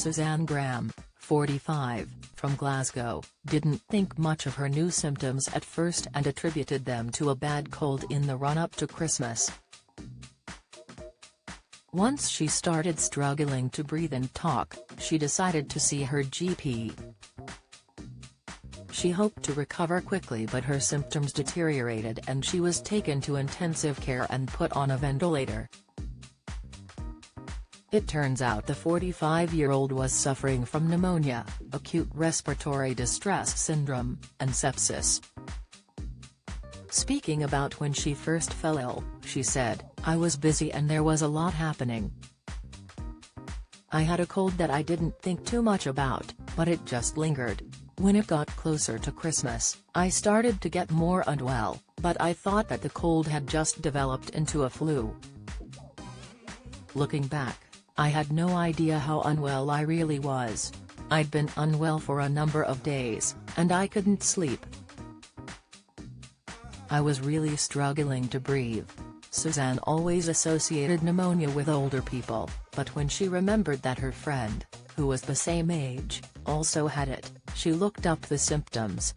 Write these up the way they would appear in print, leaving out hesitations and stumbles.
Suzanne Graham, 45, from Glasgow, didn't think much of her new symptoms at first and attributed them to a bad cold in the run-up to Christmas. Once she started struggling to breathe and talk, she decided to see her GP. She hoped to recover quickly, but her symptoms deteriorated and she was taken to intensive care and put on a ventilator. It turns out the 45-year-old was suffering from pneumonia, acute respiratory distress syndrome, and sepsis. Speaking about when she first fell ill, she said, "I was busy and there was a lot happening. I had a cold that I didn't think too much about, but it just lingered. When it got closer to Christmas, I started to get more unwell, but I thought that the cold had just developed into a flu. Looking back, I had no idea how unwell I really was. I'd been unwell for a number of days, and I couldn't sleep. I was really struggling to breathe." Suzanne always associated pneumonia with older people, but when she remembered that her friend, who was the same age, also had it, she looked up the symptoms.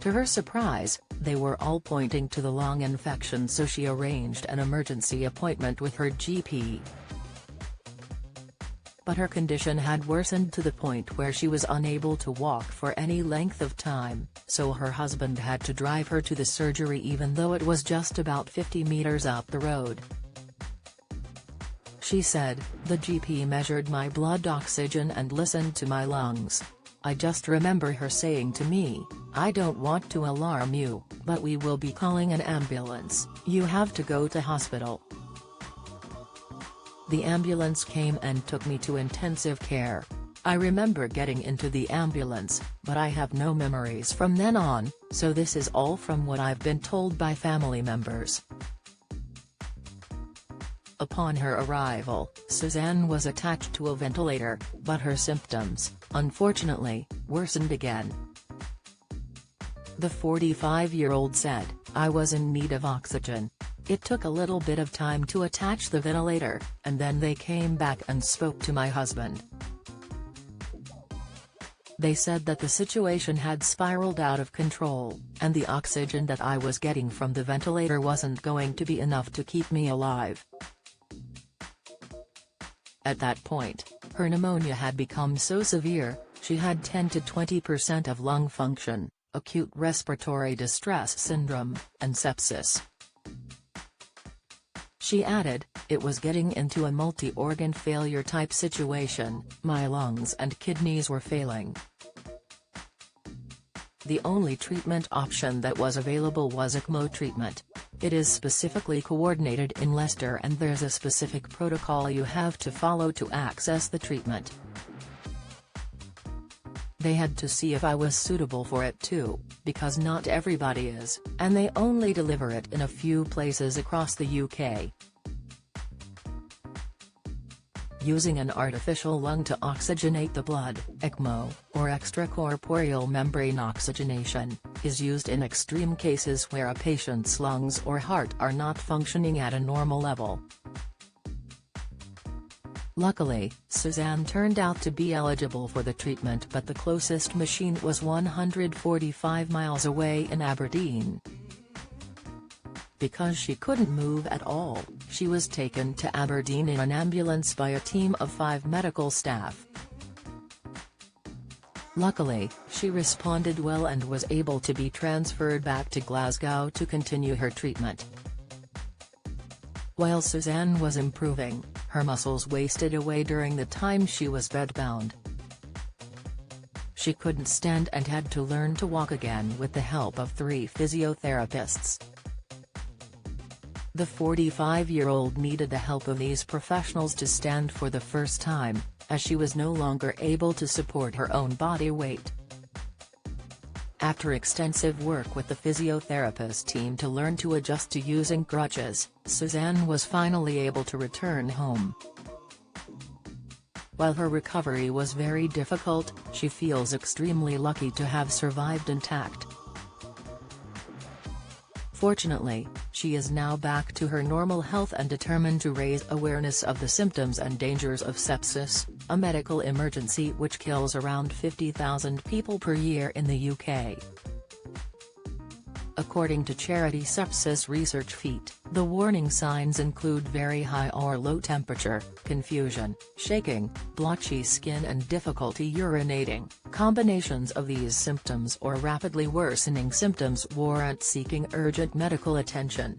To her surprise, they were all pointing to the lung infection, so she arranged an emergency appointment with her GP. But her condition had worsened to the point where she was unable to walk for any length of time, so her husband had to drive her to the surgery even though it was just about 50 meters up the road. She said, "The GP measured my blood oxygen and listened to my lungs. I just remember her saying to me, 'I don't want to alarm you, but we will be calling an ambulance, you have to go to hospital.' The ambulance came and took me to intensive care. I remember getting into the ambulance, but I have no memories from then on, so this is all from what I've been told by family members." Upon her arrival, Suzanne was attached to a ventilator, but her symptoms, unfortunately, worsened again. The 45-year-old said, "I was in need of oxygen. It took a little bit of time to attach the ventilator, and then they came back and spoke to my husband. They said that the situation had spiraled out of control, and the oxygen that I was getting from the ventilator wasn't going to be enough to keep me alive." At that point, her pneumonia had become so severe, she had 10 to 20% of lung function, acute respiratory distress syndrome, and sepsis. She added, "It was getting into a multi-organ failure type situation, my lungs and kidneys were failing. The only treatment option that was available was ECMO treatment. It is specifically coordinated in Leicester and there's a specific protocol you have to follow to access the treatment. They had to see if I was suitable for it too, because not everybody is, and they only deliver it in a few places across the UK. Using an artificial lung to oxygenate the blood, ECMO, or extracorporeal membrane oxygenation, is used in extreme cases where a patient's lungs or heart are not functioning at a normal level." Luckily, Suzanne turned out to be eligible for the treatment, but the closest machine was 145 miles away in Aberdeen. Because she couldn't move at all, she was taken to Aberdeen in an ambulance by a team of 5 medical staff. Luckily, she responded well and was able to be transferred back to Glasgow to continue her treatment. While Suzanne was improving, her muscles wasted away during the time she was bedbound. She couldn't stand and had to learn to walk again with the help of 3 physiotherapists. The 45-year-old needed the help of these professionals to stand for the first time, as she was no longer able to support her own body weight. After extensive work with the physiotherapist team to learn to adjust to using crutches, Suzanne was finally able to return home. While her recovery was very difficult, she feels extremely lucky to have survived intact. Fortunately, she is now back to her normal health and determined to raise awareness of the symptoms and dangers of sepsis. a medical emergency which kills around 50,000 people per year in the UK. According to charity Sepsis Research Feet, the warning signs include very high or low temperature, confusion, shaking, blotchy skin and difficulty urinating. Combinations of these symptoms or rapidly worsening symptoms warrant seeking urgent medical attention.